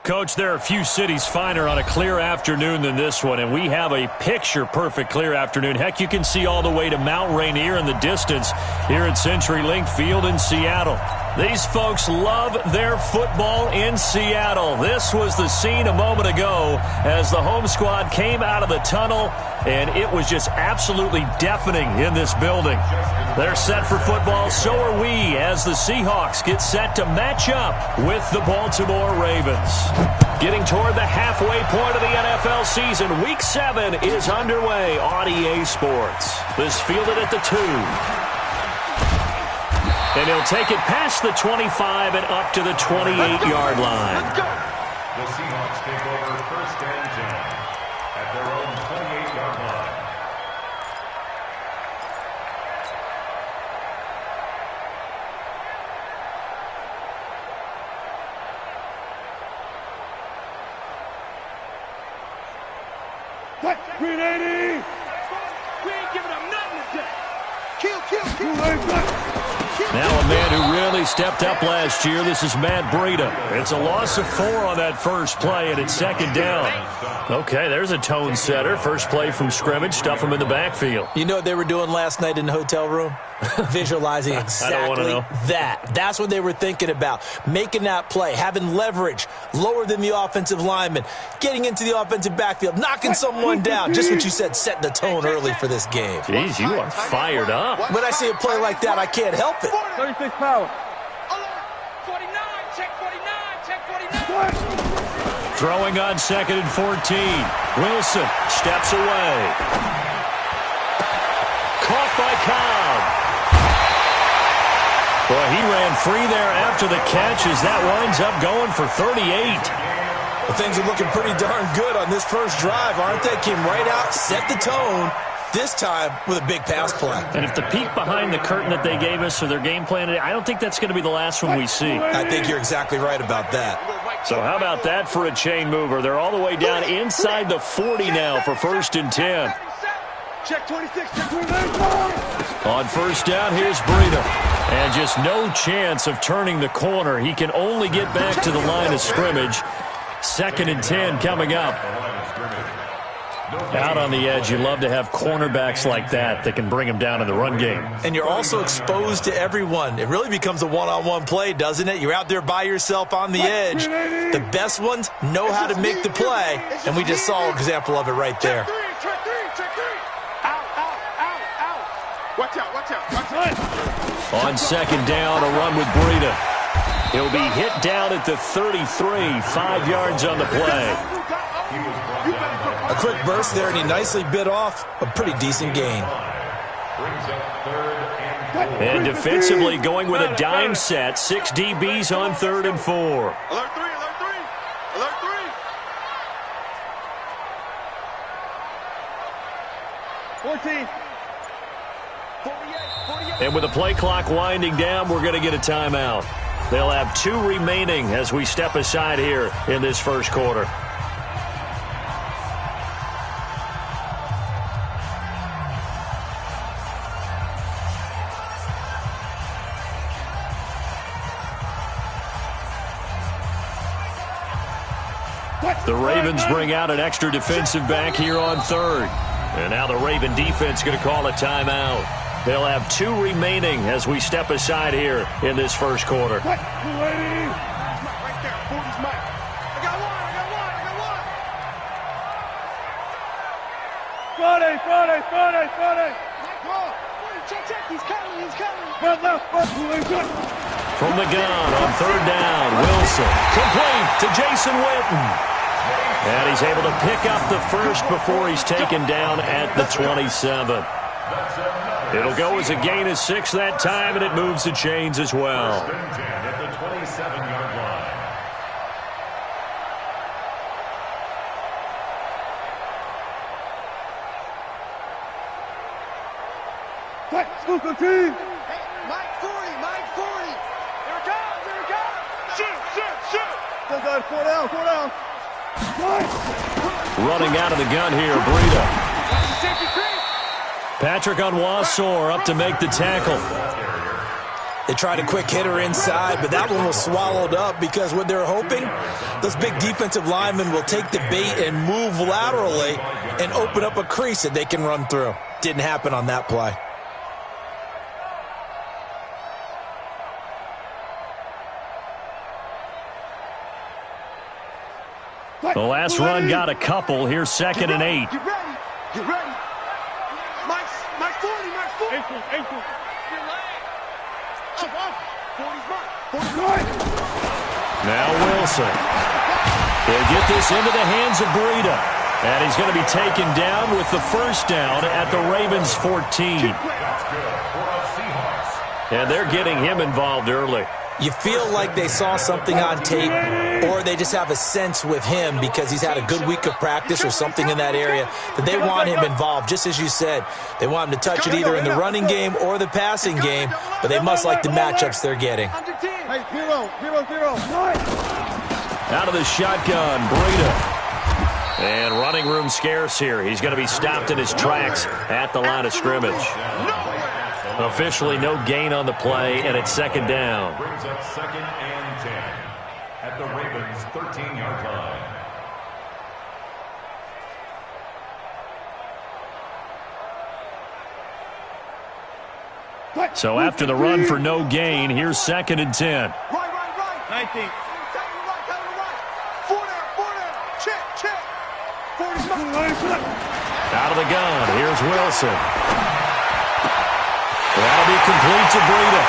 Coach, there are a few cities finer on a clear afternoon than this one, and we have a picture-perfect clear afternoon. Heck, you can see all the way to Mount Rainier in the distance here at CenturyLink Field in Seattle. These folks love their football in Seattle. This was the scene a moment ago as the home squad came out of the tunnel, and it was just absolutely deafening in this building. They're set for football, so are we, as the Seahawks get set to match up with the Baltimore Ravens. Getting toward the halfway point of the NFL season, Week 7 is underway on EA Sports. This fielded at the 2. And he'll take it past the 25 and up to the 28-yard line. Let's go. The Seahawks take over first and 10 at their own 28-yard line. What? 380! We ain't giving up nothing today. Kill! Now a man who really stepped up last year, this is Matt Breida. It's a loss of 4 on that first play, and it's second down. Okay, there's a tone setter. First play from scrimmage, stuff him in the backfield. You know what they were doing last night in the hotel room? Visualizing exactly that. That's what they were thinking about. Making that play, having leverage, lower than the offensive lineman, getting into the offensive backfield, knocking someone down. Just what you said, setting the tone early for this game. Jeez, you are fired up. When I see a play like that, I can't help it. 36 power. 49, check 49, check 49. Throwing on second and 14. Wilson steps away. Caught by Cobb. Boy, he ran free there after the catch as that winds up going for 38. Well, things are looking pretty darn good on this first drive, aren't they? Came right out, set the tone, this time with a big pass play. And if the peek behind the curtain that they gave us for their game plan today, I don't think that's going to be the last one we see. I think you're exactly right about that. So how about that for a chain mover? They're all the way down inside the 40 now for first and 10. Check 26, check 29. On first down, here's Breida. And just no chance of turning the corner. He can only get back to the line of scrimmage. Second and 10 coming up. Out on the edge, you love to have cornerbacks like that can bring them down in the run game. And you're also exposed to everyone. It really becomes a one-on-one play, doesn't it? You're out there by yourself on the edge. The best ones know how to make the play, and we just saw an example of it right there. Check three. Out. Watch out. On second down, a run with Breida. He'll be hit down at the 33, 5 yards on the play. A quick burst there, and he nicely bit off a pretty decent gain. And defensively going with a dime set, 6 DBs on 3rd and 4. Alert three. 14. 48. And with the play clock winding down, we're going to get a timeout. They'll have 2 remaining as we step aside here in this first quarter. The Ravens bring out an extra defensive back here on 3rd. And now the Raven defense going to call a timeout. They'll have 2 remaining as we step aside here in this first quarter. Right there. 40's Mike. I got one. 40. Mike, ball. Check. He's coming. Front left. From the gun on 3rd down, Wilson. Complete to Jason Witten. And he's able to pick up the first before he's taken down at the 27. It'll go as a gain of 6 that time, and it moves the chains as well. First and 10 at the 27-yard line. Team. Hey, Mike 40. Here it comes. Shoot. Four down. Running out of the gun here, Breida. Patrick Onwuasor up to make the tackle. They tried a quick hitter inside, but that one was swallowed up because what they're hoping, those big defensive linemen will take the bait and move laterally and open up a crease that they can run through. Didn't happen on that play. The last run got a couple. Here's 2nd and 8. Get ready. Get ready. Mike 40, Mike 40. Ankle. Up. 40's mine. 40's mine. Now Wilson. He'll get this into the hands of Breida. And he's going to be taken down with the first down at the Ravens 14. And they're getting him involved early. You feel like they saw something on tape, or they just have a sense with him because he's had a good week of practice or something in that area that they want him involved, just as you said. They want him to touch it either in the running game or the passing game, but they must like the matchups they're getting. Hey, 0. Out of the shotgun, Breida. And running room scarce here. He's going to be stopped in his tracks at the line of scrimmage. Officially no gain on the play, and it's 2nd down. Brings up 2nd and 10 at the Ravens' 13-yard line. So after the run for no gain, here's 2nd and 10. Right. 19. Right. 4 down. Check. 40's mine. Out of the gun, here's Wilson. That'll be complete to Breida.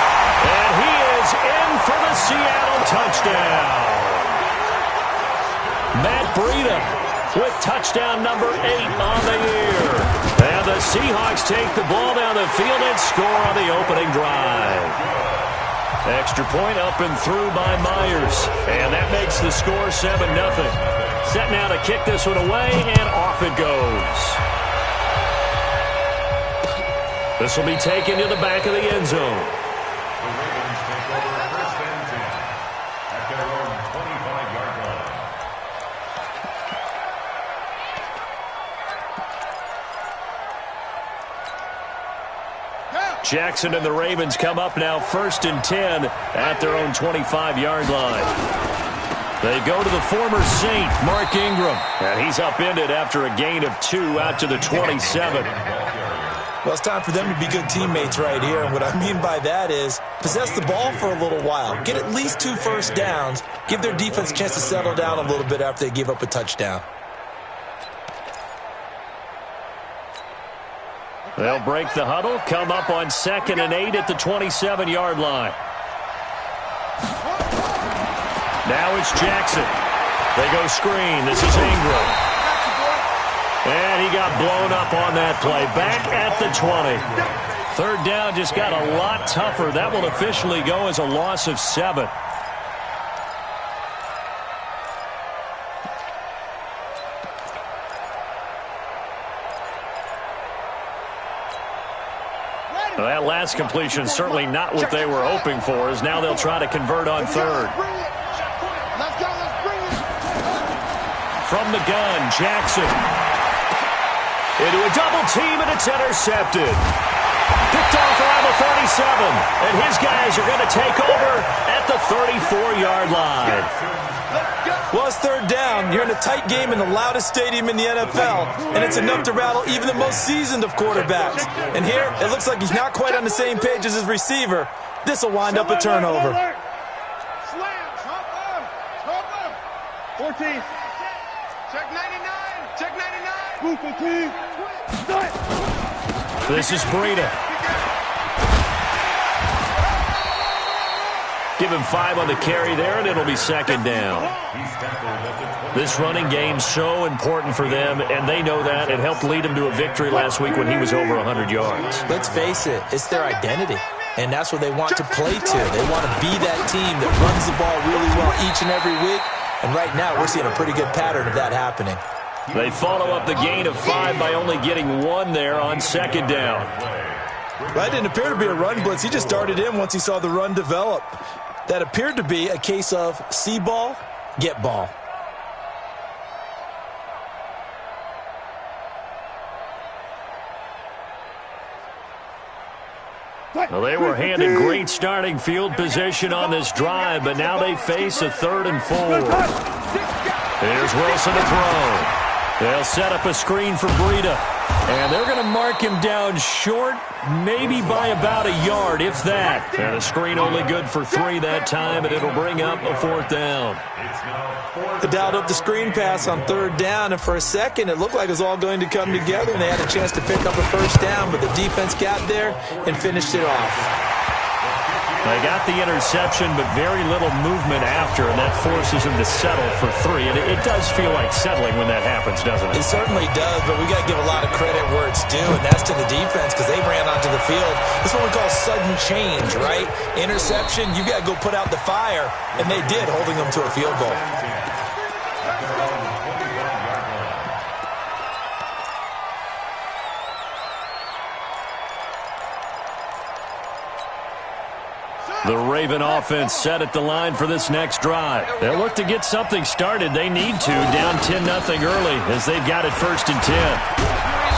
And he is in for the Seattle touchdown. Matt Breida with touchdown number 8 on the year. And the Seahawks take the ball down the field and score on the opening drive. Extra point up and through by Myers. And that makes the score 7-0. Set now to kick this one away, and off it goes. This will be taken to the back of the end zone. The Ravens take over 1st and 10 at their own 25-yard line. Jackson and the Ravens come up now 1st and 10 at their own 25-yard line. They go to the former Saint, Mark Ingram. And he's upended after a gain of 2 out to the 27. Well, it's time for them to be good teammates right here. And what I mean by that is possess the ball for a little while. Get at least 2 first downs. Give their defense a chance to settle down a little bit after they give up a touchdown. They'll break the huddle, come up on 2nd and 8 at the 27-yard line. Now it's Jackson. They go screen. This is Ingram. And he got blown up on that play. Back at the 20. 3rd down just got a lot tougher. That will officially go as a loss of 7. Well, that last completion certainly not what they were hoping for, as now they'll try to convert on 3rd. From the gun, Jackson. Into a double team, and it's intercepted. Picked off around the 37, and his guys are going to take over at the 34-yard line. Well, it's 3rd down. You're in a tight game in the loudest stadium in the NFL, and it's enough to rattle even the most seasoned of quarterbacks. And here, it looks like he's not quite on the same page as his receiver. This will wind up a turnover. Slams. Hop up. 14. Check 99. Check 99. Move 15. This is Breida. Give him 5 on the carry there, and it'll be 2nd down. This running game's so important for them, and they know that. It helped lead them to a victory last week when he was over 100 yards. Let's face it, it's their identity, and that's what they want to play to. They want to be that team that runs the ball really well each and every week, and right now we're seeing a pretty good pattern of that happening. They follow up the gain of 5 by only getting 1 there on 2nd down. That didn't appear to be a run blitz. He just darted in once he saw the run develop. That appeared to be a case of see ball, get ball. Well, they were handed great starting field position on this drive, but now they face a 3rd and 4. Here's Wilson to throw. They'll set up a screen for Breida. And they're going to mark him down short, maybe by about a yard, if that. And the screen only good for 3 that time, and it'll bring up a 4th down. They dialed up the screen pass on 3rd down, and for a second it looked like it was all going to come together, and they had a chance to pick up a 1st down, but the defense got there and finished it off. They got the interception, but very little movement after, and that forces them to settle for 3. And it does feel like settling when that happens, doesn't it? It certainly does, but we got to give a lot of credit where it's due, and that's to the defense because they ran onto the field. This is what we call sudden change, right? Interception, you got to go put out the fire, and they did, holding them to a field goal. The Raven offense set at the line for this next drive. They'll look to get something started. They need to, down 10-0 early as they've got it 1st and 10.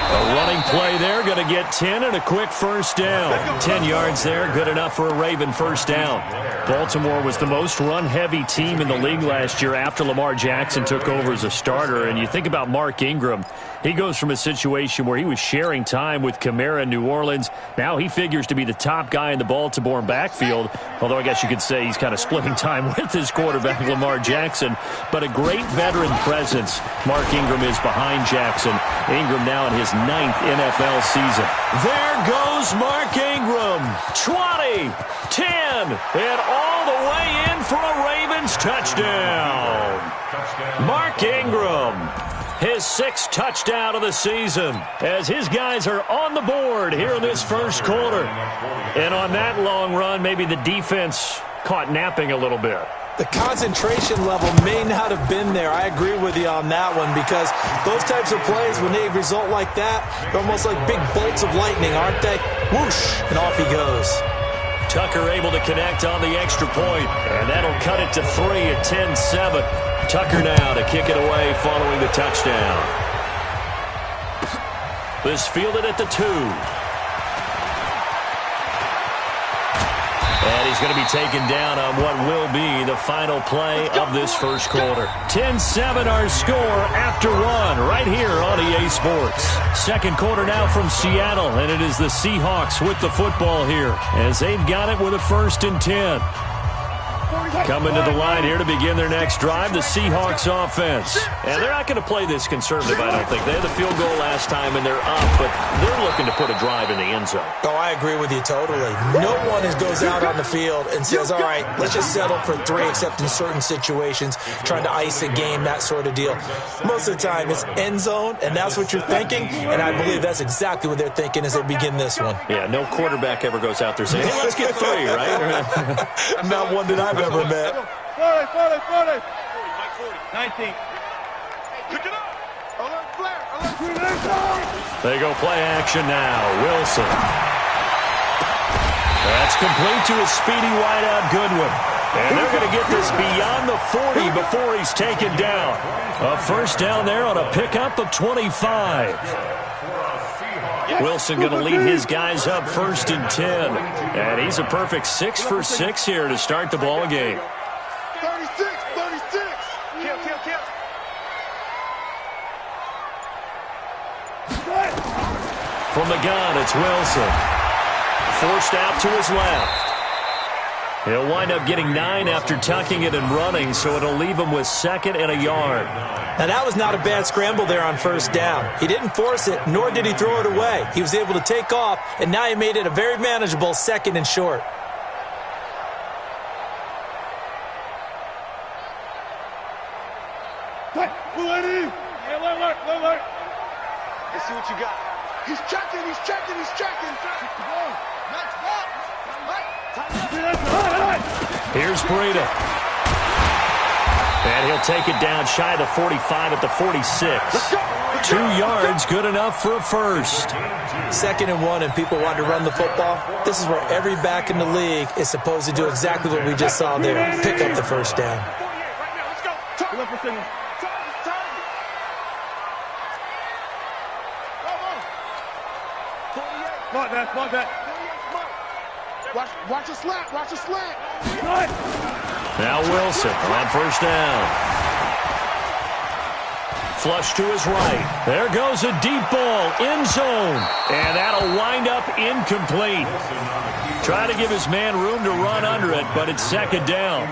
A running play there, going to get 10 and a quick 1st down. 10 yards there, good enough for a Raven 1st down. Baltimore was the most run-heavy team in the league last year after Lamar Jackson took over as a starter. And you think about Mark Ingram, he goes from a situation where he was sharing time with Kamara in New Orleans. Now he figures to be the top guy in the Baltimore backfield, although I guess you could say he's kind of splitting time with his quarterback, Lamar Jackson. But a great veteran presence Mark Ingram is behind Jackson. Ingram now in his 9th NFL season. There goes Mark Ingram. 20, 10, and all the way in for a Ravens touchdown. Mark Ingram, his 6th touchdown of the season, as his guys are on the board here in this 1st quarter. And on that long run, maybe the defense caught napping a little bit. The concentration level may not have been there. I agree with you on that one because those types of plays, when they result like that, they're almost like big bolts of lightning, aren't they? Whoosh, and off he goes. Tucker able to connect on the extra point, and that'll cut it to 3 at 10-7. Tucker now to kick it away following the touchdown. This fielded at the 2. And he's going to be taken down on what will be the final play of this 1st quarter. 10-7 our score after 1 right here on EA Sports. 2nd quarter now from Seattle, and it is the Seahawks with the football here as they've got it with a 1st and 10. Coming to the line here to begin their next drive, the Seahawks offense. And they're not going to play this conservative, I don't think. They had the field goal last time, and they're up, but they're looking to put a drive in the end zone. Oh, I agree with you totally. No one goes out on the field and says, all right, let's just settle for 3, except in certain situations, trying to ice a game, that sort of deal. Most of the time, it's end zone, and that's what you're thinking, and I believe that's exactly what they're thinking as they begin this one. Yeah, no quarterback ever goes out there saying, hey, let's get 3, right? Not one that I've ever met. 40. 19. Pick it up. Alert flare. They go play action now. Wilson. That's complete to a speedy wideout Goodwin. And they're going to get this beyond the 40 before he's taken down. A 1st down there on a pickup of 25. Wilson going to lead his guys up 1st and 10. And he's a perfect 6 for 6 here to start the ball game. 36. Kill. From the gun, it's Wilson. Forced out to his left. He'll wind up getting 9 after tucking it and running, so it'll leave him with 2nd and a yard. Now, that was not a bad scramble there on 1st down. He didn't force it, nor did he throw it away. He was able to take off, and now he made it a very manageable 2nd and short. Alert. Let's see what you got. He's checking. Here's Breida. And he'll take it down shy of the 45 at the 46. 2 yards, good enough for a 1st. 2nd and 1, and people want to run the football. This is where every back in the league is supposed to do exactly what we just saw there. Pick up the 1st down. Smart that. Watch a slant. Watch a slant. Now Wilson on first down. Flush to his right. There goes a deep ball, end zone. And that'll wind up incomplete. Try to give his man room to run under it, but it's second down.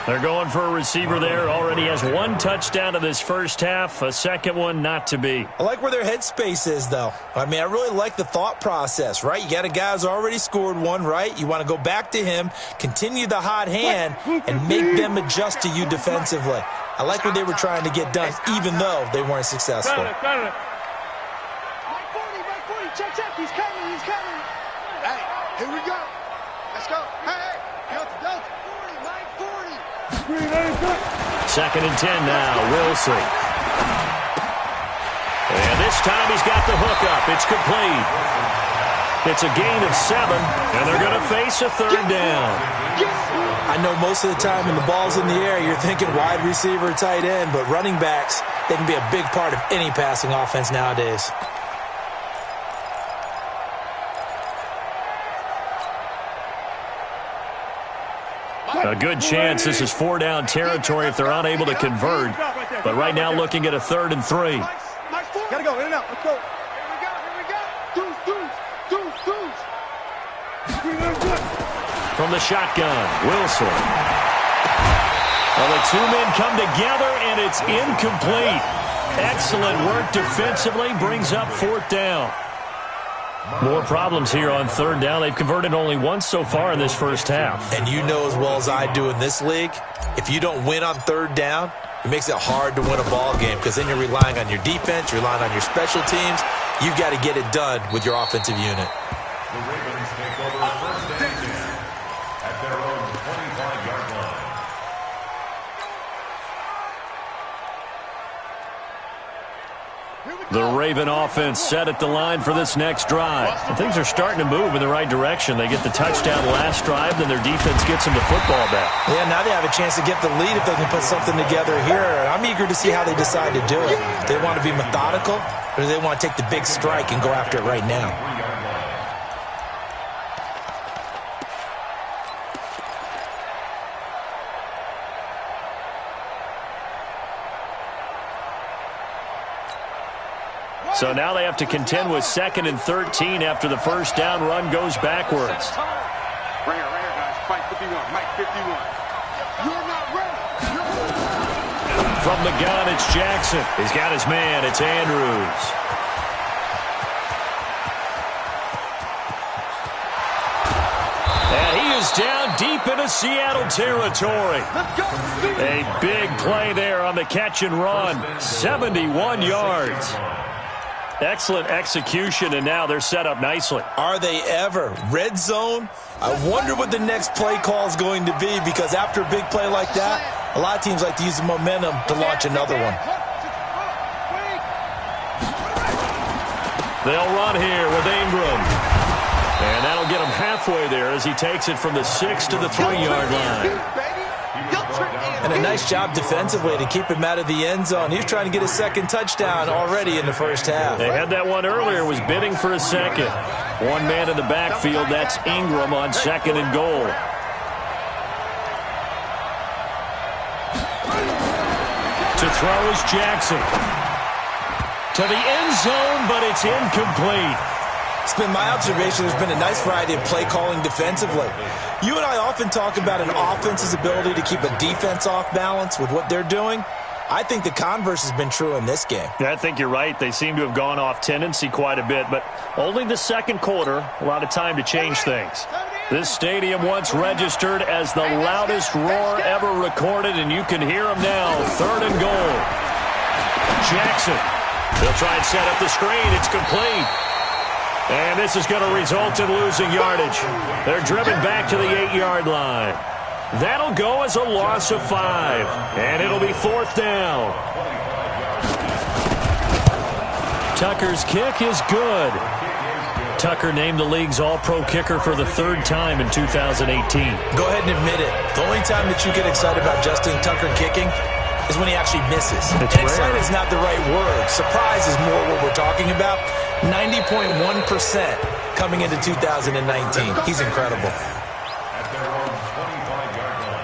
They're going for a receiver there. Already has one touchdown to this first half. A second one not to be. I like where their headspace is, though. I mean, I really like the thought process, right? You got a guy who's already scored one, right? You want to go back to him, continue the hot hand, and make them adjust to you defensively. I like what they were trying to get done, even though they weren't successful. Mike 40, check, he's coming. Hey, here we go. Let's go. Hey, Delta. 40, Mike 40. Second and 10 now, Wilson. And this time he's got the hook up. It's complete. It's a gain of 7, and they're going to face a third down. I know most of the time when the ball's in the air, you're thinking wide receiver, tight end, but running backs, they can be a big part of any passing offense nowadays. A good chance this is 4-down territory if they're unable to convert. But right now looking at a 3rd and 3. Gotta go, in and out. Let's go. Here we go. Deuce. From the shotgun, Wilson. Well, the two men come together, and it's incomplete. Excellent work defensively, brings up 4th down. More problems here on 3rd down. They've converted only once so far in this first half. And you know as well as I do in this league, if you don't win on 3rd down, it makes it hard to win a ball game because then you're relying on your defense, you're relying on your special teams. You've got to get it done with your offensive unit. The Ravens take over first and 10 at their own 25-yard line. The Raven offense set at the line for this next drive. And things are starting to move in the right direction. They get the touchdown last drive, then their defense gets them the football back. Yeah, now they have a chance to get the lead if they can put something together here. And I'm eager to see how they decide to do it. Do they want to be methodical, or do they want to take the big strike and go after it right now? So now they have to contend with 2nd and 13 after the first down run goes backwards. Right here, guys. Fight 51. Mike 51. You're not ready. From the gun, it's Jackson. He's got his man. It's Andrews. And he is down deep into Seattle territory. A big play there on the catch and run. 71 yards. Excellent execution, and now they're set up nicely. Are they ever? Red zone? I wonder what the next play call is going to be, because after a big play like that, a lot of teams like to use the momentum to launch another one. They'll run here with Ingram. And that'll get him halfway there as he takes it from the 6 to the 3-yard line. And a nice job defensively to keep him out of the end zone. He was trying to get his 2nd touchdown already in the first half. They had that one earlier, was bidding for a second. One man in the backfield, that's Ingram on 2nd and goal. To throw is Jackson. To the end zone, but it's incomplete. It's been my observation there's been a nice variety of play calling defensively. You and I often talk about an offense's ability to keep a defense off balance with what they're doing. I think the converse has been true in this game. Yeah, I think you're right. They seem to have gone off tendency quite a bit, but only the second quarter, a lot of time to change things. This stadium once registered as the loudest roar ever recorded, and you can hear them now. 3rd and goal. Jackson. They'll try and set up the screen. It's complete. And this is going to result in losing yardage. They're driven back to the 8-yard line. That'll go as a loss of 5. And it'll be 4th down. Tucker's kick is good. Tucker named the league's all-pro kicker for the 3rd time in 2018. Go ahead and admit it. The only time that you get excited about Justin Tucker kicking is when he actually misses. It's excited is not the right word. Surprise is more what we're talking about. 90.1% coming into 2019. He's incredible. At their own 25-yard line.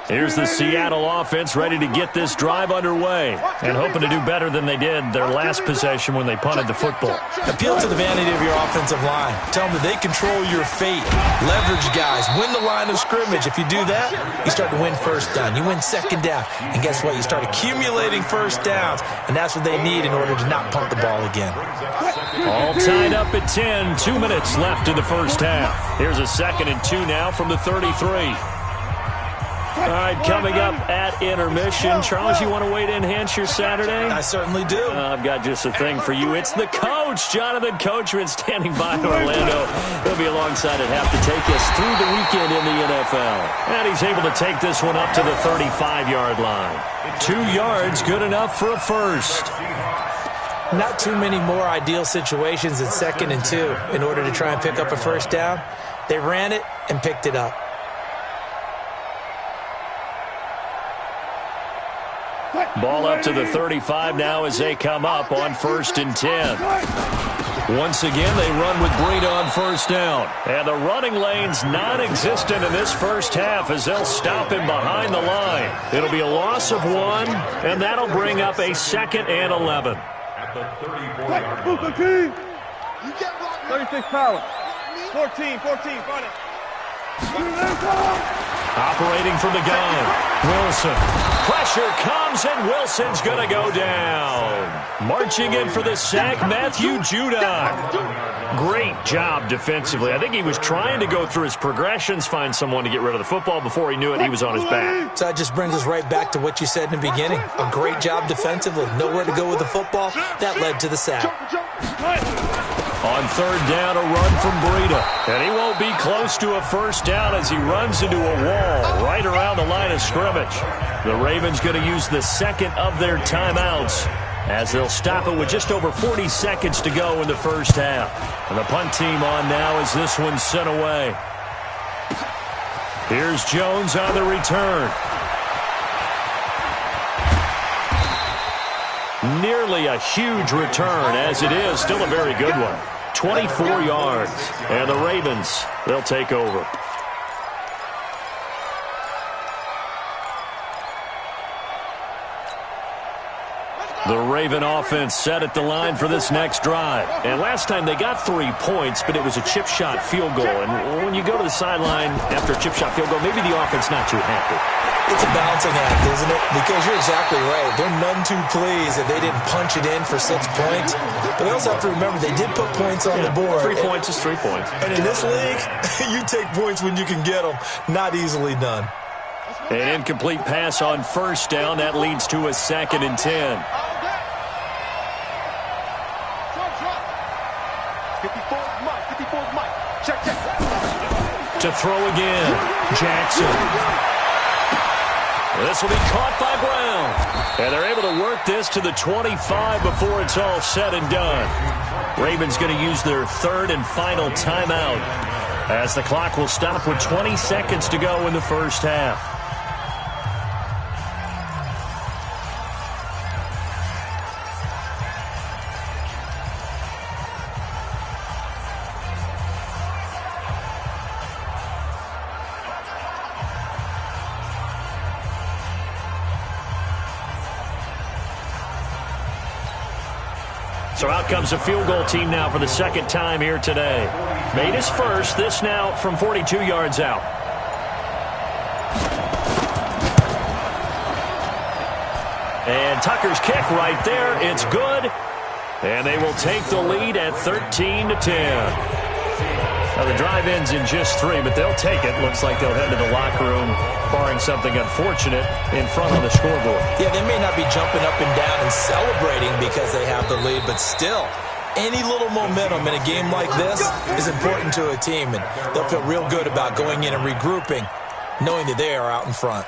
Here's the Seattle offense ready to get this drive underway and hoping to do better than they did their last possession when they punted the football. Appeal to the vanity of your offensive line. Tell them that they control your fate. Leverage guys. Win the line of scrimmage. If you do that, you start to win first down. You win second down. And guess what? You start accumulating first downs. And that's what they need in order to not punt the ball again. All tied up at 10. 2 minutes left in the first half. Here's a 2nd and 2 now from the 33. All right, coming up at intermission. Charles, you want to wait to enhance your Saturday? I certainly do. I've got just a thing for you. It's the coach, Jonathan Coachman, standing by in Orlando. He'll be alongside at half to take us through the weekend in the NFL. And he's able to take this one up to the 35-yard line. 2 yards, good enough for a first. Not too many more ideal situations at 2nd and 2 in order to try and pick up a first down. They ran it and picked it up. Ball up to the 35 now as they come up on 1st and 10. Once again, they run with Breida on first down. And the running lane's non-existent in this first half as they'll stop him behind the line. It'll be a loss of 1, and that'll bring up a 2nd and 11. At the 34-yard line. 36 power. 14, front it. Operating from the gun. Wilson. Pressure comes, and Wilson's going to go down. Marching in for the sack, Matthew Judon. Great job defensively. I think he was trying to go through his progressions, find someone to get rid of the football. Before he knew it, he was on his back. So that just brings us right back to what you said in the beginning. A great job defensively. Nowhere to go with the football. That led to the sack. On 3rd down, a run from Breida. And he won't be close to a first down as he runs into a wall right around the line of scrimmage. The Ravens going to use the 2nd of their timeouts as they'll stop it with just over 40 seconds to go in the first half. And the punt team on now as this one's sent away. Here's Jones on the return. Nearly a huge return, as it is still a very good one. 24 yards, and the Ravens, they'll take over. The Raven offense set at the line for this next drive. And last time they got 3 points, but it was a chip shot field goal. And when you go to the sideline after a chip shot field goal, maybe the offense not too happy. It's a balancing act, isn't it? Because you're exactly right. They're none too pleased that they didn't punch it in for 6 points. But they also have to remember they did put points on the board. 3 points is 3 points. And in this league, you take points when you can get them. Not easily done. An incomplete pass on first down. That leads to a 2nd and 10. 54 Mike. Check. To throw again. Jackson. This will be caught by Brown. And they're able to work this to the 25 before it's all said and done. Ravens going to use their 3rd and final timeout as the clock will stop with 20 seconds to go in the first half. So out comes a field goal team now for the 2nd time here today. Made his first, this now from 42 yards out. And Tucker's kick right there. It's good. And they will take the lead at 13-10. Now the drive ends in just 3, but they'll take it. Looks like they'll head to the locker room, barring something unfortunate, in front on the scoreboard. Yeah, they may not be jumping up and down and celebrating because they have the lead, but still, any little momentum in a game like this is important to a team, and they'll feel real good about going in and regrouping knowing that they are out in front.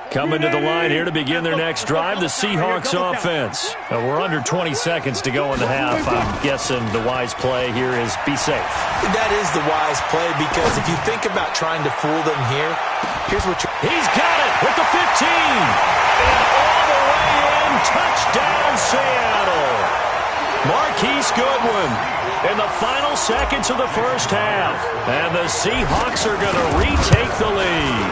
Coming to the line here to begin their next drive, the Seahawks offense. We're under 20 seconds to go in the half. I'm guessing the wise play here is be safe. That is the wise play, because if you think about trying to fool them here, here's what you're... He's got it with the 15. And all the way in, touchdown Seattle. Marquise Goodwin in the final seconds of the first half. And the Seahawks are going to retake the lead.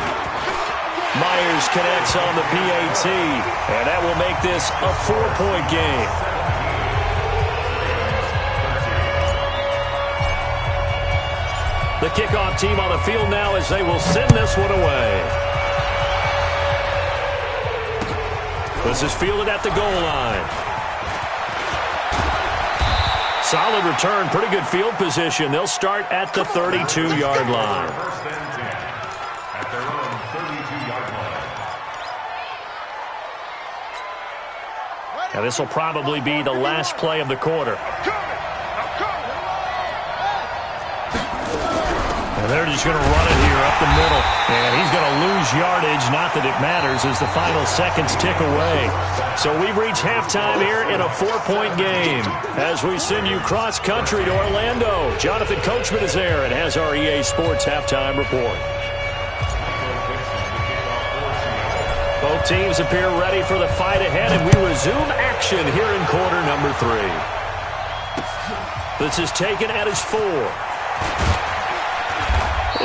Myers connects on the PAT, and that will make this a 4-point game. The kickoff team on the field now as they will send this one away. This is fielded at the goal line. Solid return, pretty good field position. They'll start at the 32-yard line. Now, this will probably be the last play of the quarter. And they're just going to run it here up the middle. And he's going to lose yardage. Not that it matters as the final seconds tick away. So we've reached halftime here in a 4-point game. As we send you cross-country to Orlando, Jonathan Coachman is there and has our EA Sports halftime report. Both teams appear ready for the fight ahead, and we resume action here in quarter number 3. This is taken at his 4.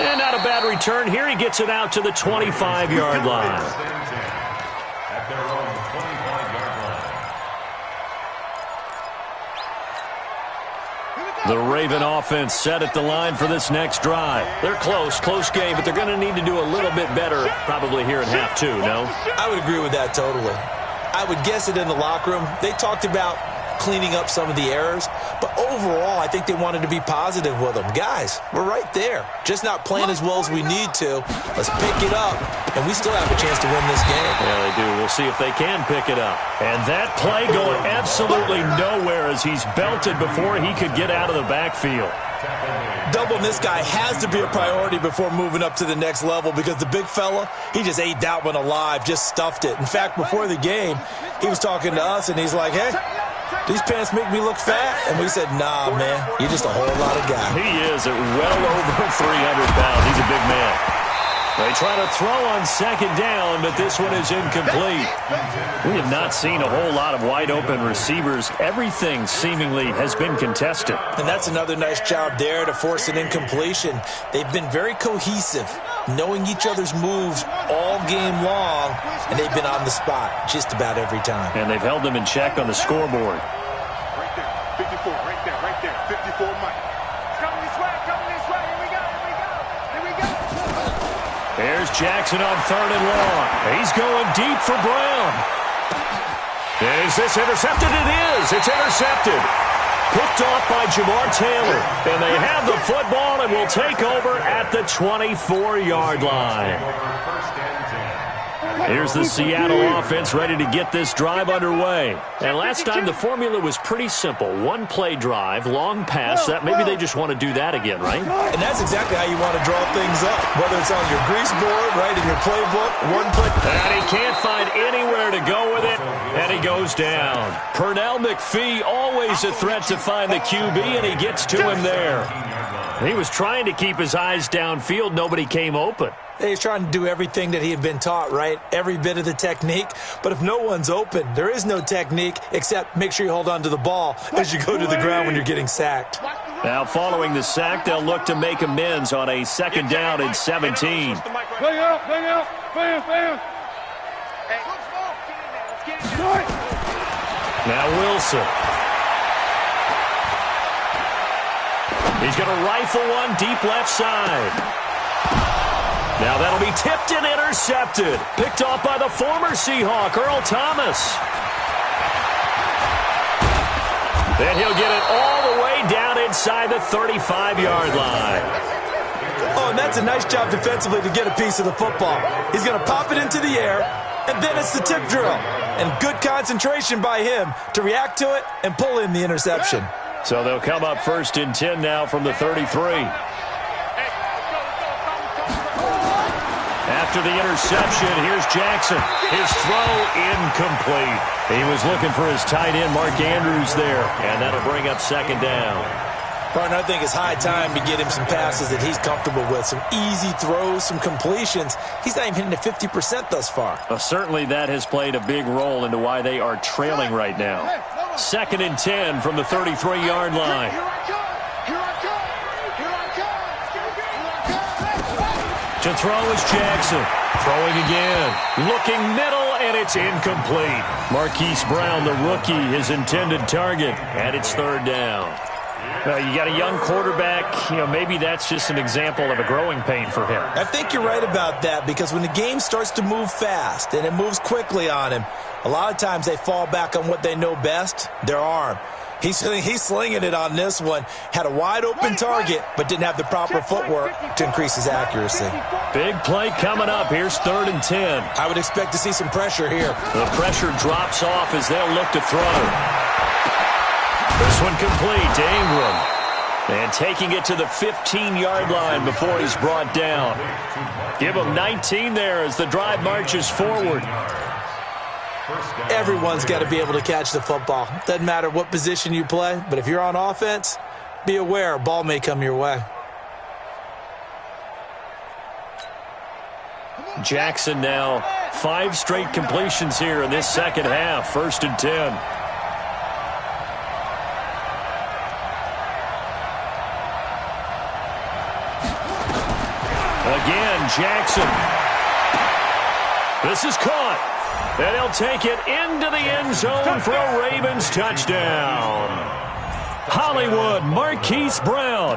And not a bad return here. He gets it out to the 25-yard line. At their own 25-yard line. The Raven offense set at the line for this next drive. They're close game, but they're going to need to do a little bit better probably here in half 2, no? I would agree with that totally. I would guess it in the locker room. They talked about cleaning up some of the errors, but overall, I think they wanted to be positive with them. Guys, we're right there. Just not playing as well as we need to. Let's pick it up, and we still have a chance to win this game. Yeah, they do. We'll see if they can pick it up. And that play going absolutely nowhere as he's belted before he could get out of the backfield. Doubling this guy has to be a priority before moving up to the next level, because the big fella, he just ate that one alive, just stuffed it. In fact, before the game, he was talking to us, and he's like, hey, these pants make me look fat. And we said, nah, man, you're just a whole lot of guy. He is at well over 300 pounds. He's a big man. They try to throw on second down, but this one is incomplete. We have not seen a whole lot of wide-open receivers. Everything seemingly has been contested. And that's another nice job there to force an incompletion. They've been very cohesive, knowing each other's moves all game long, and they've been on the spot just about every time. And they've held them in check on the scoreboard. Right there, 54, right there, 54 Mike. Coming this way, here we go. There's Jackson on 3rd and long. He's going deep for Brown. Is this intercepted? It is. It's intercepted. Picked off by Jamar Taylor. And they have the football and will take over at the 24-yard line. Here's the Seattle offense ready to get this drive underway. And last time the formula was pretty simple. One-play drive, long pass. That maybe they just want to do that again, right? And that's exactly how you want to draw things up. Whether it's on your grease board, right, in your playbook, one play. And he can't find anywhere to go with it. And he goes down. Pernell McPhee, always a threat to find the QB, and he gets to him there. He was trying to keep his eyes downfield. Nobody came open. He's trying to do everything that he had been taught, right? Every bit of the technique. But if no one's open, there is no technique except make sure you hold on to the ball as you go to the ground when you're getting sacked. Now, following the sack, they'll look to make amends on a 2nd down and 17. Bang out, bam. Now Wilson. He's going to rifle one deep left side. Now that'll be tipped and intercepted. Picked off by the former Seahawk, Earl Thomas. Then he'll get it all the way down inside the 35-yard line. Oh, and that's a nice job defensively to get a piece of the football. He's going to pop it into the air, and then it's the tip drill. And good concentration by him to react to it and pull in the interception. So they'll come up 1st and 10 now from the 33. After the interception, here's Jackson. His throw incomplete. He was looking for his tight end, Mark Andrews, there, and that'll bring up 2nd down. Partner, I think it's high time to get him some passes that he's comfortable with, some easy throws, some completions. He's not even hitting at 50% thus far. Well, certainly that has played a big role into why they are trailing right now. 2nd and 10 from the 33-yard line. To throw is Jackson. Throwing again. Looking middle, and it's incomplete. Marquise Brown, the rookie, his intended target, and it's 3rd down. You got a young quarterback. Maybe that's just an example of a growing pain for him. I think you're right about that, because when the game starts to move fast and it moves quickly on him, a lot of times they fall back on what they know best, their arm. He's slinging it on this one. Had a wide-open target, but didn't have the proper footwork to increase his accuracy. Big play coming up. Here's 3rd and 10. I would expect to see some pressure here. The pressure drops off as they'll look to throw. This one complete to Ingram. And taking it to the 15-yard line before he's brought down. Give him 19 there as the drive marches forward. Everyone's got to be able to catch the football. Doesn't matter what position you play, but if you're on offense, be aware a ball may come your way. Jackson now 5 straight completions here in this second half. 1st and 10. Again, Jackson. This is caught. And he'll take it into the end zone for a Ravens touchdown. Hollywood Marquise Brown.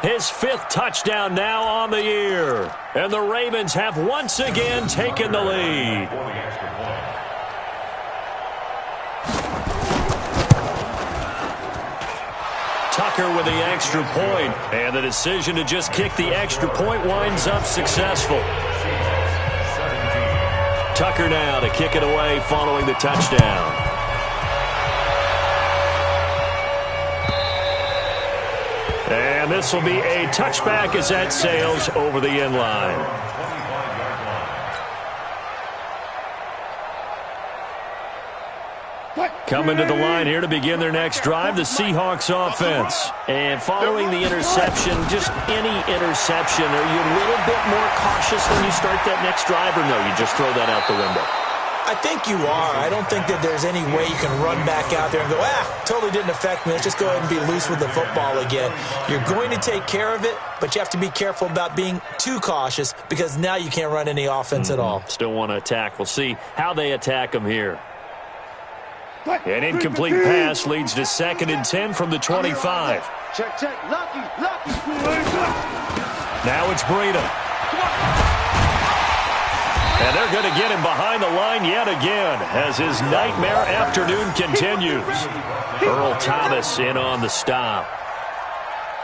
His 5th touchdown now on the year. And the Ravens have once again taken the lead. Tucker with the extra point. And the decision to just kick the extra point winds up successful. Tucker now to kick it away following the touchdown. And this will be a touchback as that sails over the end line. Coming to the line here to begin their next drive, the Seahawks offense. And following the interception, just any interception, are you a little bit more cautious when you start that next drive, or no, you just throw that out the window? I think you are. I don't think that there's any way you can run back out there and go, totally didn't affect me. Let's just go ahead and be loose with the football again. You're going to take care of it, but you have to be careful about being too cautious, because now you can't run any offense at all. Still want to attack. We'll see how they attack them here. An incomplete pass leads to 2nd and 10 from the 25. Check. Lucky. Now it's Breida. And they're going to get him behind the line yet again as his nightmare afternoon continues. Earl Thomas in on the stop.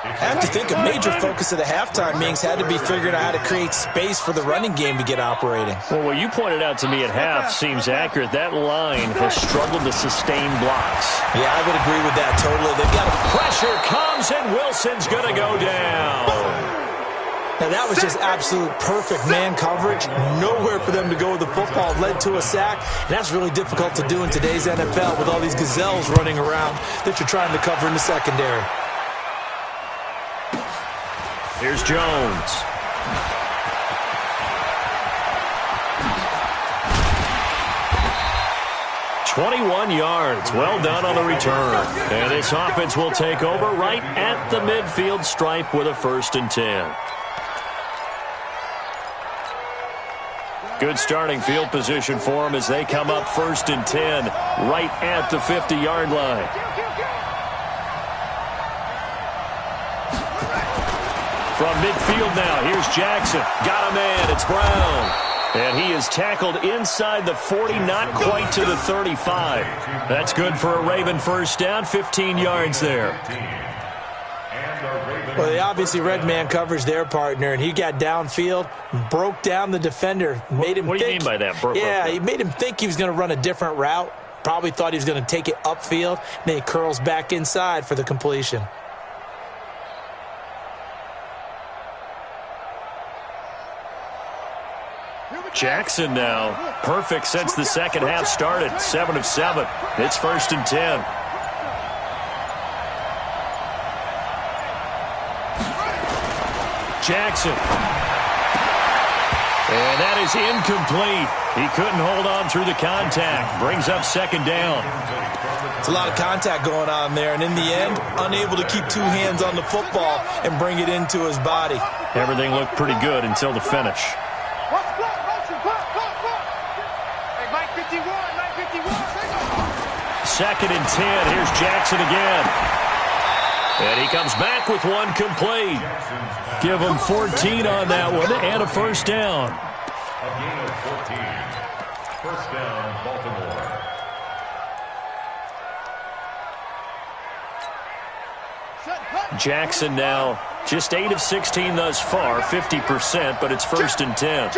I have to think a major focus of the halftime meetings had to be figuring out how to create space for the running game to get operating. Well, what you pointed out to me at half seems accurate. That line has struggled to sustain blocks. Yeah, I would agree with that totally. They've got pressure comes, and Wilson's going to go down. Now, that was just absolute perfect man coverage. Nowhere for them to go with the football. Led to a sack. And that's really difficult to do in today's NFL with all these gazelles running around that you're trying to cover in the secondary. Here's Jones. "21 yards. Well done on the return. And this offense will take over right at the midfield stripe with a 1st and 10. Good starting field position for them as they come up 1st and 10 right at the 50-yard line. From midfield now, here's Jackson. Got a man, it's Brown. And he is tackled inside the 40, not quite to the 35. That's good for a Raven 1st down, 15 yards there. And the Ravens Well, they obviously read man coverage their partner, and he got downfield, broke down the defender, made him What do you mean by that? He made him think he was going to run a different route. Probably thought he was going to take it upfield. Then he curls back inside for the completion. Jackson now, perfect since the second half started. 7 of 7. It's 1st and 10. Jackson. And that is incomplete. He couldn't hold on through the contact. Brings up 2nd down. It's a lot of contact going on there, and in the end, unable to keep 2 hands on the football and bring it into his body. Everything looked pretty good until the finish. Second and 10. Here's Jackson again. And he comes back with one complete. Give him 14 on that one and a 1st down. A gain of 14. 1st down, Baltimore. Jackson now just 8 of 16 thus far, 50%, but it's 1st and 10.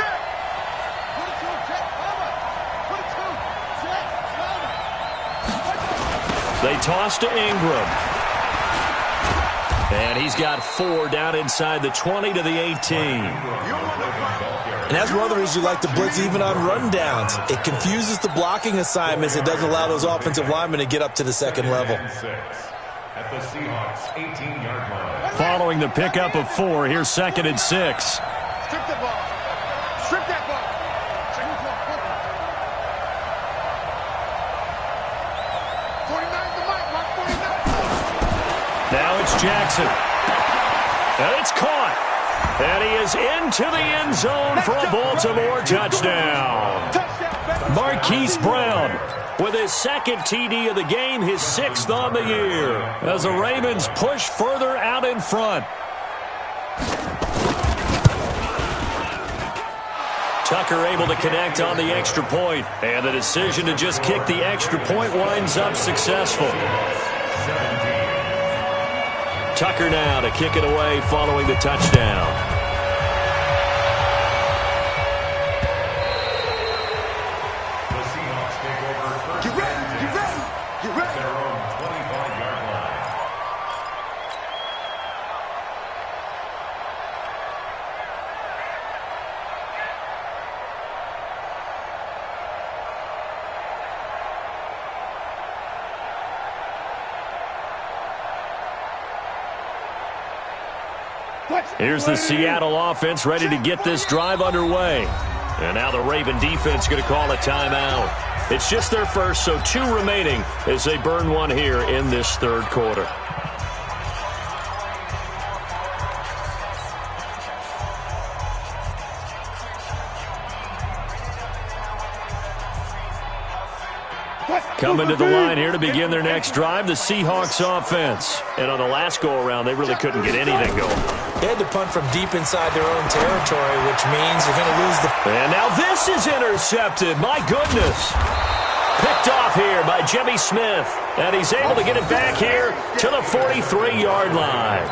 They toss to Ingram. And he's got 4 down inside the 20 to the 18. And that's one of the reasons you like to blitz even on rundowns. It confuses the blocking assignments. It doesn't allow those offensive linemen to get up to the 2nd level. At the Seahawks 18-yard line. Following the pickup of 4, here's 2nd and 6. Strip the ball. Strip that ball. Now it's Jackson. And it's caught. And he is into the end zone for a Baltimore touchdown. Marquise Brown with his 2nd TD of the game, his 6th on the year, as the Ravens push further out in front. Tucker able to connect on the extra point, and the decision to just kick the extra point winds up successful. Tucker now to kick it away following the touchdown. The Seahawks take over 1st and 10 at their own 25-yard line. Here's the Seattle offense ready to get this drive underway. And now the Raven defense going to call a timeout. It's just their first, so 2 remaining as they burn one here in this 3rd quarter. Coming to the line here to begin their next drive, the Seahawks offense. And on the last go-around, they really couldn't get anything going. They had to punt from deep inside their own territory, which means you're going to lose the... And now this is intercepted. My goodness. Picked off here by Jimmy Smith. And he's able to get it back here to the 43-yard line.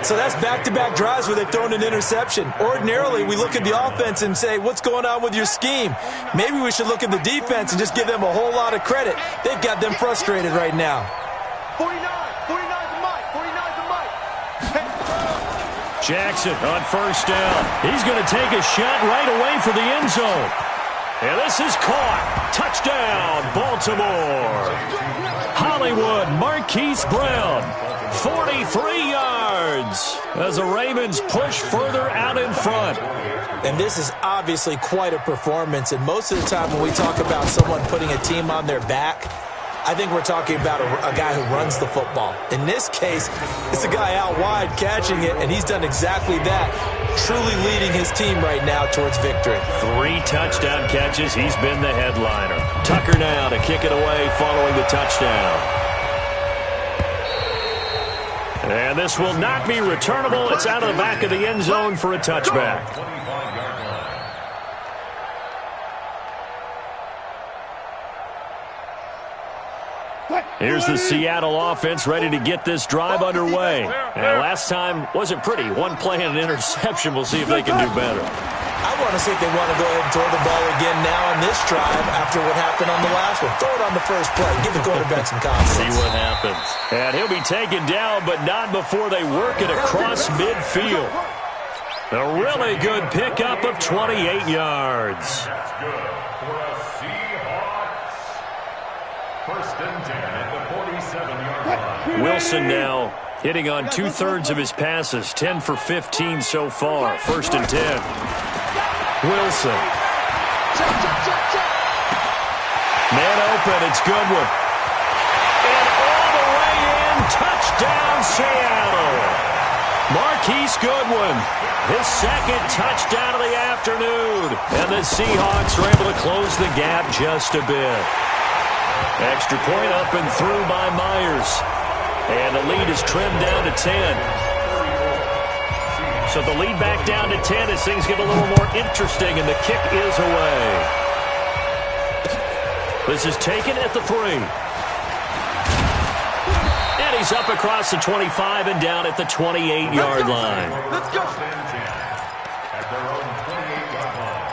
So that's back-to-back drives where they've thrown an interception. Ordinarily, we look at the offense and say, what's going on with your scheme? Maybe we should look at the defense and just give them a whole lot of credit. They've got them frustrated right now. 49 to Mike. 49 to Mike. Jackson on 1st down. He's going to take a shot right away for the end zone. And this is caught. Touchdown, Baltimore. Hollywood, Marquise Brown. 43 yards as the Ravens push further out in front. And this is obviously quite a performance. And most of the time when we talk about someone putting a team on their back, I think we're talking about a guy who runs the football. In this case, it's a guy out wide catching it, and he's done exactly that, truly leading his team right now towards victory. 3 touchdown catches. He's been the headliner. Tucker now to kick it away following the touchdown. And this will not be returnable. It's out of the back of the end zone for a touchback. 25-yard line. Here's the Seattle offense ready to get this drive underway. And last time wasn't pretty. One play and an interception. We'll see if they can do better. I want to see if they want to go ahead and throw the ball again now on this drive after what happened on the last one. Throw it on the first play. Give the quarterback some confidence. See what happens. And he'll be taken down, but not before they work it across midfield. A really good pickup of 28 yards. That's good for a Seahawks. First and 10 at the 47-yard line. Wilson now hitting on 2/3 of his passes, 10 for 15 so far. First and 10. Wilson. Man open, it's Goodwin. And all the way in, touchdown Seattle. Marquise Goodwin, his second touchdown of the afternoon. And the Seahawks are able to close the gap just a bit. Extra point up and through by Myers. And the lead is trimmed down to 10. So the lead back down to 10 as things get a little more interesting, and the kick is away. This is taken at the 3. And he's up across the 25 and down at the 28-yard line. Let's go. At their own 28-yard line.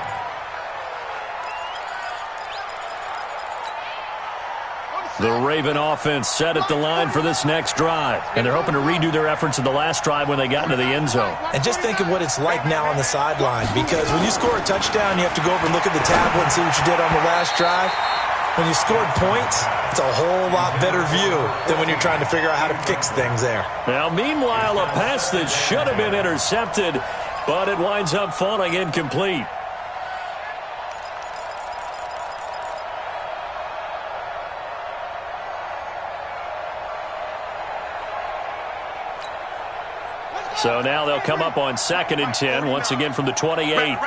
The Raven offense set at the line for this next drive. And they're hoping to redo their efforts in the last drive when they got into the end zone. And just think of what it's like now on the sideline, because when you score a touchdown, you have to go over and look at the tablet and see what you did on the last drive. When you scored points, it's a whole lot better view than when you're trying to figure out how to fix things there. Now, meanwhile, a pass that should have been intercepted, but it winds up falling incomplete. So now they'll come up on 2nd and 10, once again from the 28.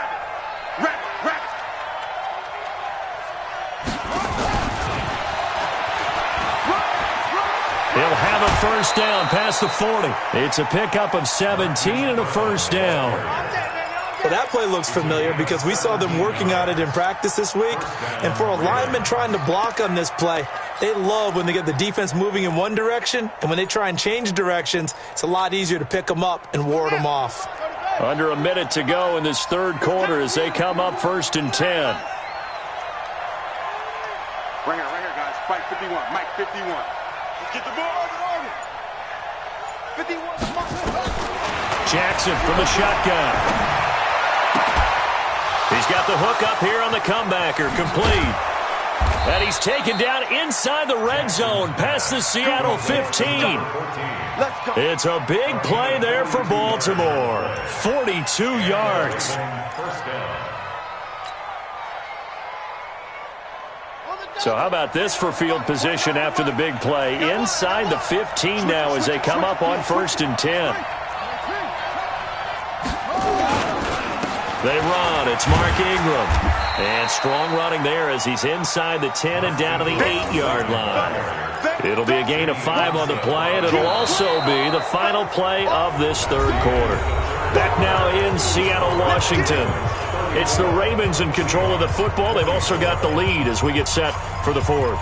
He'll have a first down past the 40. It's a pickup of 17 and a first down. Well, that play looks familiar because we saw them working on it in practice this week. And for a lineman trying to block on this play, they love when they get the defense moving in one direction, and when they try and change directions, it's a lot easier to pick them up and ward them off. Under a minute to go in this third quarter as they come up 1st and 10. Right here, guys. Mike 51. Mike 51. Get the ball on it. 51. Jackson from the shotgun. He's got the hook up here on the comebacker, complete. And he's taken down inside the red zone past the Seattle 15. It's a big play there for Baltimore. 42 yards. So how about this for field position after the big play? Inside the 15 now as they come up on 1st and 10. They run. It's Mark Ingram. And strong running there as he's inside the 10 and down to the 8-yard line. It'll be a gain of 5 on the play, and it'll also be the final play of this third quarter. Back now in Seattle, Washington. It's the Ravens in control of the football. They've also got the lead as we get set for the fourth.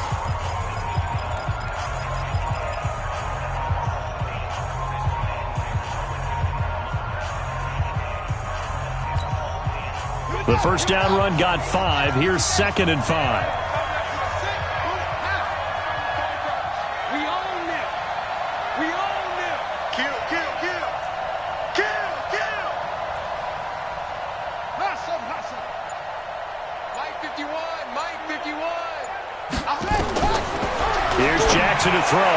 The first down run got 5. Here's 2nd and 5. We own it. We own it. Kill. Hustle. Mike 51. Here's Jackson to throw.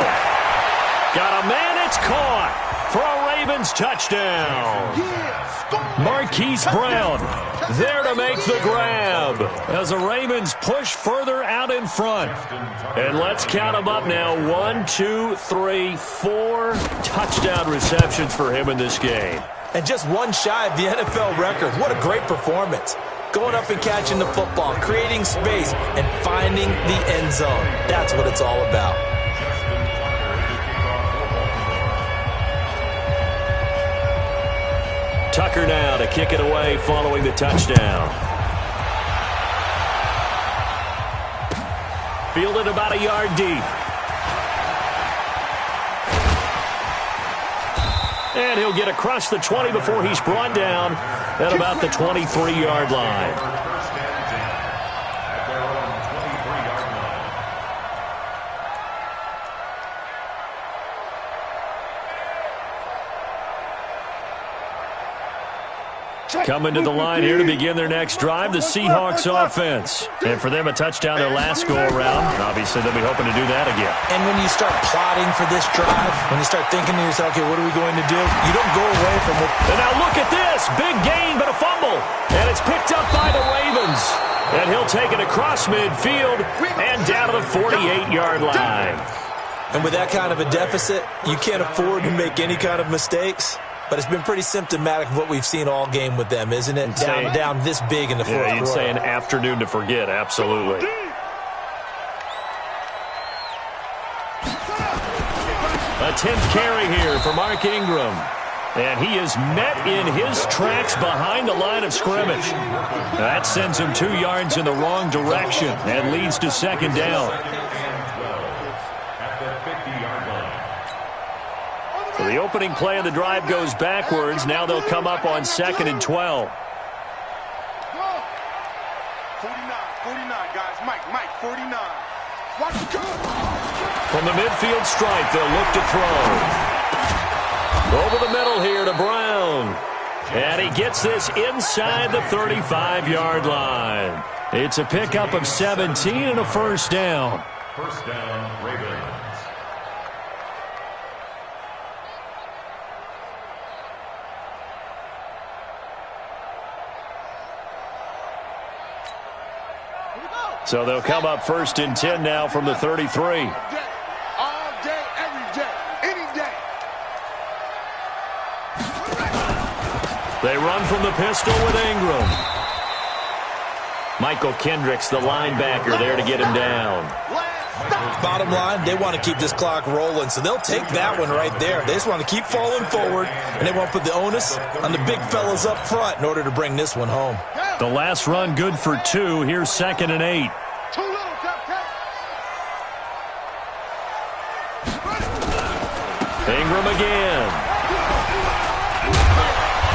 Got a man. It's caught for a Ravens touchdown. Marquise Brown there to make the grab as the Ravens push further out in front. And let's count them up now. 1, 2, 3, 4 touchdown receptions for him in this game. And just one shy of the NFL record. What a great performance. Going up and catching the football, creating space, and finding the end zone. That's what it's all about. Tucker now to kick it away following the touchdown. Fielded about a yard deep. And he'll get across the 20 before he's brought down at about the 23-yard line. First and 10 at their own 23-yard line. Coming to the line here to begin their next drive, the Seahawks offense. And for them, a touchdown their last go-around. Obviously, they'll be hoping to do that again. And when you start plotting for this drive, when you start thinking to yourself, okay, what are we going to do? You don't go away from it. And now look at this. Big gain, but a fumble. And it's picked up by the Ravens. And he'll take it across midfield and down to the 48-yard line. And with that kind of a deficit, you can't afford to make any kind of mistakes. But it's been pretty symptomatic of what we've seen all game with them, isn't it? Down this big in the fourth quarter. You'd say an afternoon to forget, absolutely. A 10th carry here for Mark Ingram. And he is met in his tracks behind the line of scrimmage. That sends him 2 yards in the wrong direction and leads to second down. So the opening play of the drive goes backwards. Now they'll come up on 2nd and 12. 49, guys. Mike, 49. Watch it go. From the midfield stripe, they'll look to throw. Over the middle here to Brown. And he gets this inside the 35-yard line. It's a pickup of 17 and a first down. First down, Ravens. So they'll come up 1st and 10 now from the 33. All day, every day, any day. They run from the pistol with Ingram. Michael Kendricks, the linebacker, there to get him down. Bottom line, they want to keep this clock rolling, so they'll take that one right there. They just want to keep falling forward, and they want to put the onus on the big fellas up front in order to bring this one home. The last run good for 2. Here's 2nd and 8. Too little, Captain. Ingram again.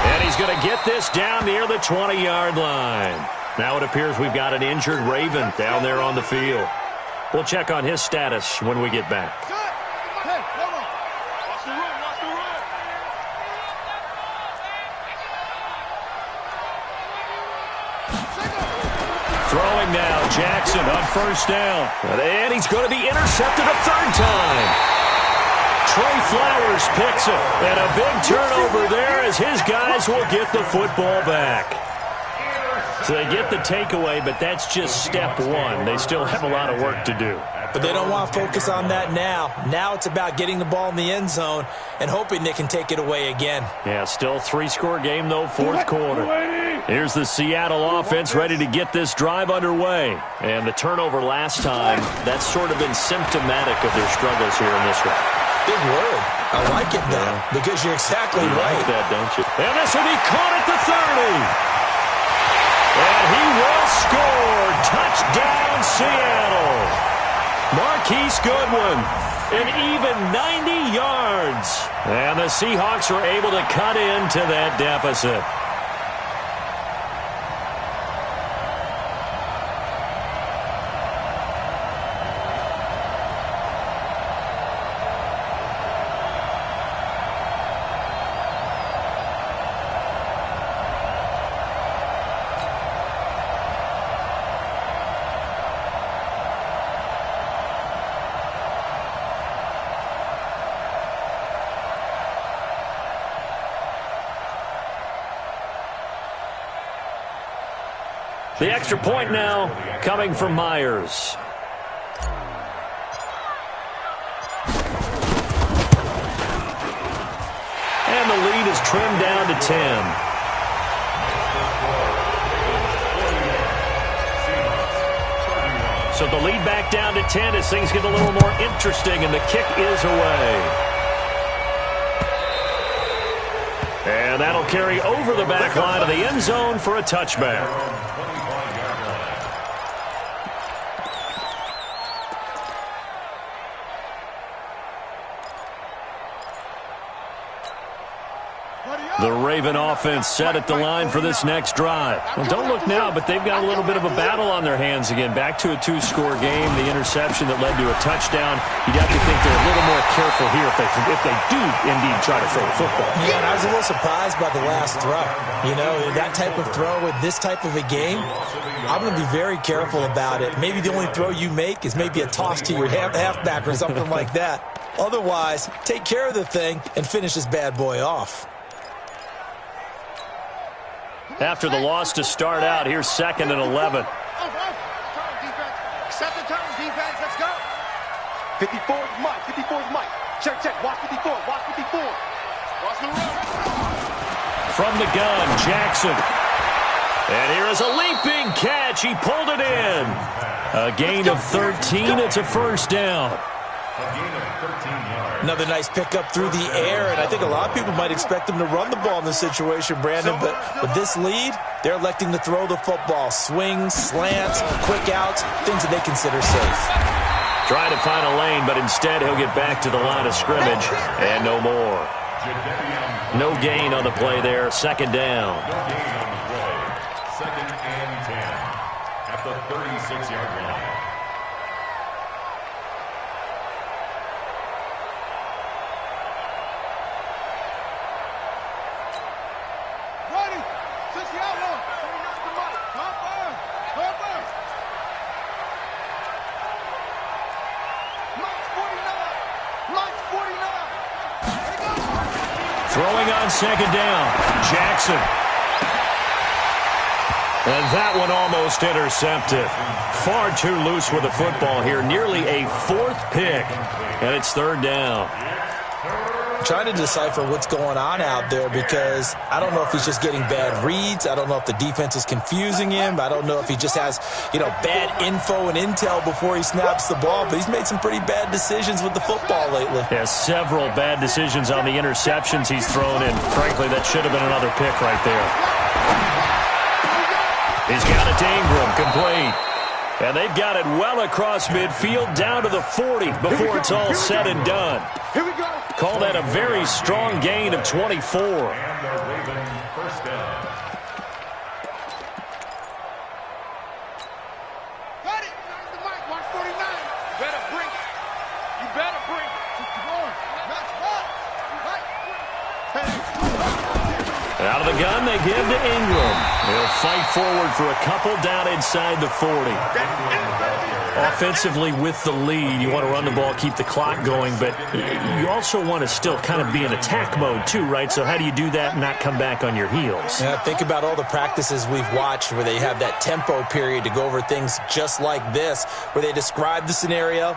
And he's going to get this down near the 20-yard line. Now it appears we've got an injured Raven down there on the field. We'll check on his status when we get back. Hey, come on. Watch the run, watch the run. Throwing now, Jackson on first down. And he's going to be intercepted a 3rd time. Trey Flowers picks it. And a big turnover there as his guys will get the football back. So they get the takeaway, but that's just step 1. They still have a lot of work to do. But they don't want to focus on that now. Now it's about getting the ball in the end zone and hoping they can take it away again. Yeah, still 3-score game, though, 4th quarter. Here's the Seattle offense ready to get this drive underway. And the turnover last time, that's sort of been symptomatic of their struggles here in this one. Big word. I like it, though, because you're exactly right. Like that, don't you? And this will be caught at the 30. And he will score. Touchdown, Seattle. Marquise Goodwin, an even 90 yards. And the Seahawks are able to cut into that deficit. The extra point now coming from Myers. And the lead is trimmed down to 10. So the lead back down to 10 as things get a little more interesting, and the kick is away. And that'll carry over the back line of the end zone for a touchback. The Raven offense set at the line for this next drive. Well, don't look now, but they've got a little bit of a battle on their hands again. Back to a 2-score game. The interception that led to a touchdown. You'd have to think they're a little more careful here if they do indeed try to throw the football. Yeah, and I was a little surprised by the last throw. You know, that type of throw with this type of a game, I'm going to be very careful about it. Maybe the only throw you make is maybe a toss to your halfback or something like that. Otherwise, take care of the thing and finish this bad boy off. After the loss to start out, here's 2nd and 11. Set the tone, defense. Let's go. 54 is Mike. 54 is Mike. Check, check. Watch 54. Watch 54. Watch the run. From the gun, Jackson. And here is a leaping catch. He pulled it in. A gain of 13. It's a first down. A gain of 13 yards. Another nice pickup through the air, and I think a lot of people might expect them to run the ball in this situation, Brandon, but with this lead, they're electing to throw the football. Swings, slants, quick outs, things that they consider safe. Trying to find a lane, but instead he'll get back to the line of scrimmage, and no more. No gain on the play there, 2nd down. No gain on the play. 2nd and 10 at the 36-yard line. Throwing on 2nd down, Jackson. And that one almost intercepted. Far too loose with the football here. Nearly a 4th pick. And it's 3rd down. I'm trying to decipher what's going on out there because I don't know if he's just getting bad reads. I don't know if the defense is confusing him. I don't know if he just has, bad info and intel before he snaps the ball. But he's made some pretty bad decisions with the football lately. Yeah, several bad decisions on the interceptions he's thrown in. Frankly, that should have been another pick right there. He's got it to Ingram, complete. And they've got it well across midfield, down to the 40 before it's all said and done. Here we go. Call that a very strong gain of 24. And the Raven first down. Got it. The mic, 149. You better bring it. You better bring it. That's hot. Out of the gun, they give to Ingram. He'll fight forward for a couple down inside the 40. Offensively with the lead, you want to run the ball, keep the clock going, but you also want to still kind of be in attack mode too, right? So how do you do that and not come back on your heels? Yeah, think about all the practices we've watched where they have that tempo period to go over things just like this, where they describe the scenario,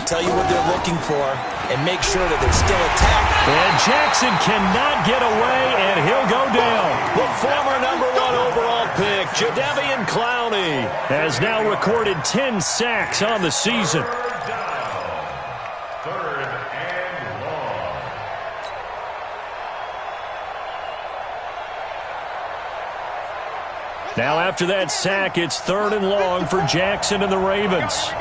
tell you what they're looking for, and make sure that they're still attacking. And Jackson cannot get away, and he'll go down. The former #1 overall pick, Jadeveon Clowney, has now recorded 10 sacks on the season. Third down. 3rd and long. Now after that sack, it's 3rd and long for Jackson and the Ravens.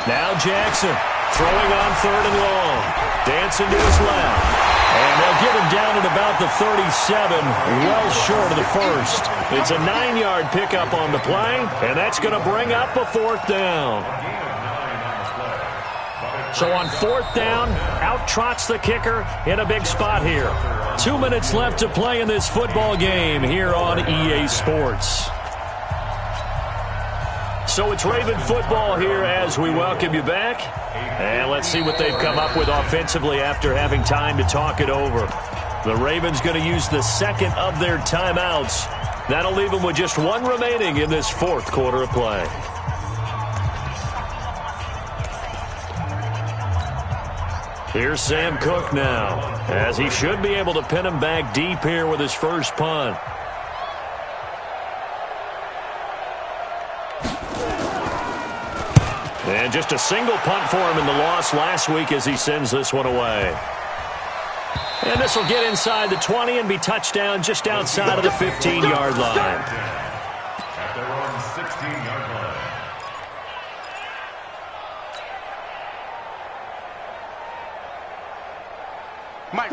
Now Jackson throwing on 3rd and long. Dancing to his left. And they'll get him down at about the 37, well short of the first. It's a 9-yard pickup on the play, and that's going to bring up a 4th down. So on 4th down, out trots the kicker in a big spot here. 2 minutes left to play in this football game here on EA Sports. So it's Raven football here as we welcome you back. And let's see what they've come up with offensively after having time to talk it over. The Ravens going to use the 2nd of their timeouts. That'll leave them with just 1 remaining in this 4th quarter of play. Here's Sam Cook now, as he should be able to pin him back deep here with his first punt. And just a single punt for him in the loss last week as he sends this one away. And this will get inside the 20 and be touchdown just outside of the 15-yard line. At their own 16-yard line.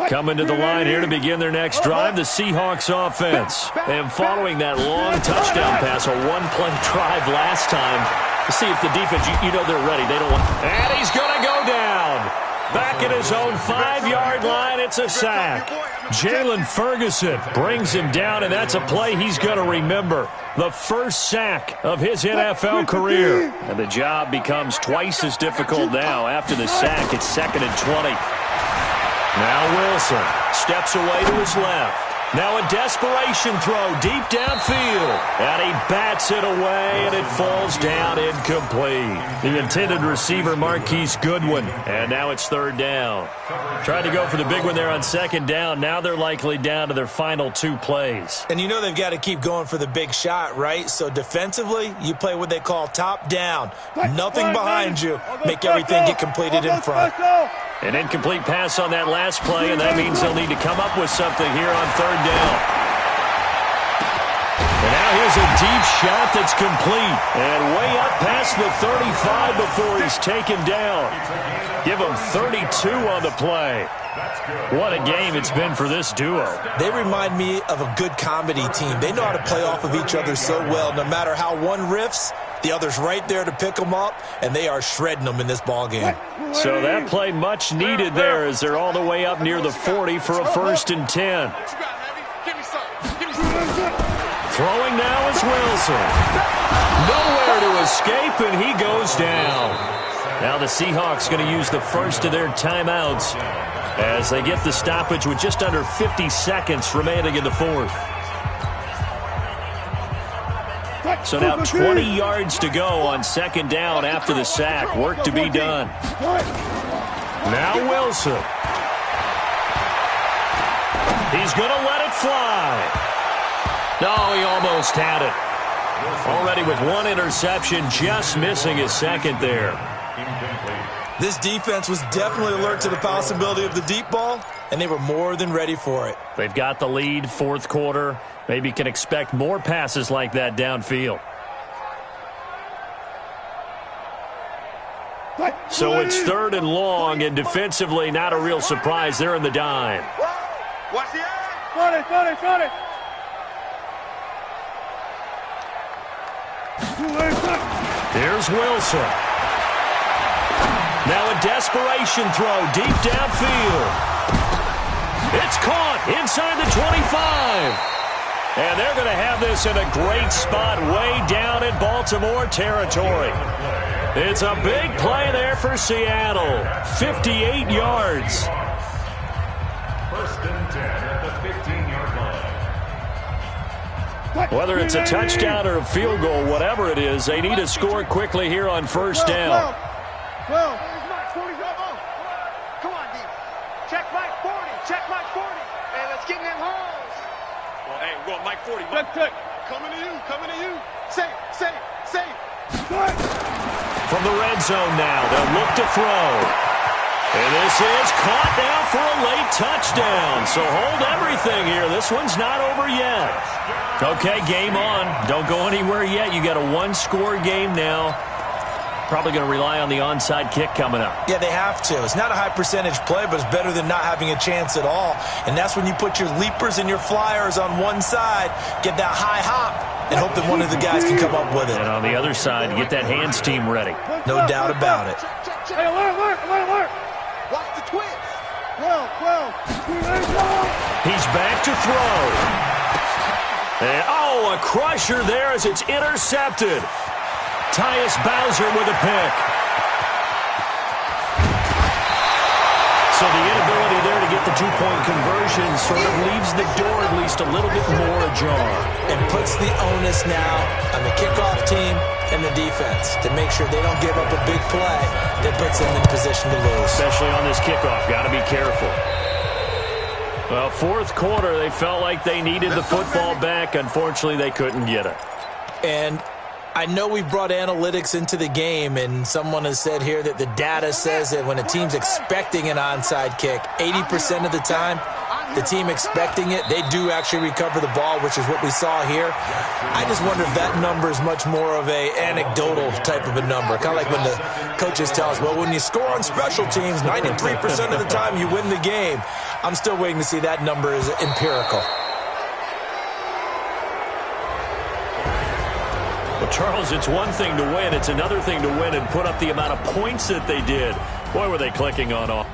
Coming to the line here to begin their next drive, the Seahawks offense. And following that long touchdown pass, a one-play drive last time, to see if the defense, you know they're ready. They don't want. And he's going to go down. Back at his own 5-yard line, it's a sack. Jalen Ferguson brings him down, and that's a play he's going to remember. The first sack of his NFL career. And the job becomes twice as difficult now. After the sack, it's 2nd and 20. Now Wilson steps away to his left. Now a desperation throw deep downfield. And he bats it away, and it falls down incomplete. The intended receiver, Marquise Goodwin. And now it's 3rd down. Tried to go for the big one there on 2nd down. Now they're likely down to their final 2 plays. And you know they've got to keep going for the big shot, right? So defensively, you play what they call top down. Nothing behind you. Make everything get completed in front. An incomplete pass on that last play, and that means they'll need to come up with something here on 3rd down. And now here's a deep shot that's complete. And way up past the 35 before he's taken down. Give him 32 on the play. What a game it's been for this duo. They remind me of a good comedy team. They know how to play off of each other so well. No matter how one riffs, the other's right there to pick them up, and they are shredding them in this ballgame. So that play much needed there as they're all the way up near the 40 for a 1st and 10. Throwing now is Wilson. Nowhere to escape, and he goes down. Now the Seahawks going to use the first of their timeouts as they get the stoppage with just under 50 seconds remaining in the 4th. So now 20 yards to go on 2nd down after the sack. Work to be done. Now Wilson. He's going to let it fly. No, he almost had it. Already with 1 interception, just missing his 2nd there. This defense was definitely alert to the possibility of the deep ball, and they were more than ready for it. They've got the lead, 4th quarter. Maybe can expect more passes like that downfield. So it's 3rd and long, and defensively not a real surprise. They're in the dime. Watch the eye. Got it. Here's Wilson. Now a desperation throw deep downfield. It's caught inside the 25. And they're going to have this in a great spot way down in Baltimore territory. It's a big play there for Seattle. 58 yards. 1st and 10 at the 15-yard line. Whether it's a touchdown or a field goal, whatever it is, they need to score quickly here on 1st down. Well. Come on, D. Check Mike 40. Check Mike 40. Hey, let's get in them holes. Well, hey, we're going Mike 40. Check. Coming to you. Safe. From the red zone now, they'll look to throw. And this is caught now for a late touchdown. So hold everything here. This one's not over yet. Okay, game on. Don't go anywhere yet. You got a 1-score game now. Probably going to rely on the onside kick coming up. Yeah, they have to. It's not a high percentage play, but it's better than not having a chance at all. And that's when you put your leapers and your flyers on one side, get that high hop, and hope that one of the guys can come up with it. And on the other side, get that hands team ready. No doubt about it. Hey, alert. Watch the twist. Well. He's back to throw. And, a crusher there as it's intercepted. Tyus Bowser with a pick. So the inability there to get the 2-point conversion sort of leaves the door at least a little bit more ajar. And puts the onus now on the kickoff team and the defense to make sure they don't give up a big play that puts them in position to lose. Especially on this kickoff. Got to be careful. Well, 4th quarter, they felt like they needed the football back. Unfortunately, they couldn't get it. And I know we brought analytics into the game, and someone has said here that the data says that when a team's expecting an onside kick, 80% of the time, the team expecting it, they do actually recover the ball, which is what we saw here. I just wonder if that number is much more of a anecdotal type of a number. Kind of like when the coaches tell us, well, when you score on special teams, 93% of the time you win the game. I'm still waiting to see that number is empirical. Well, Charles, it's one thing to win. It's another thing to win and put up the amount of points that they did. Boy, were they clicking on all.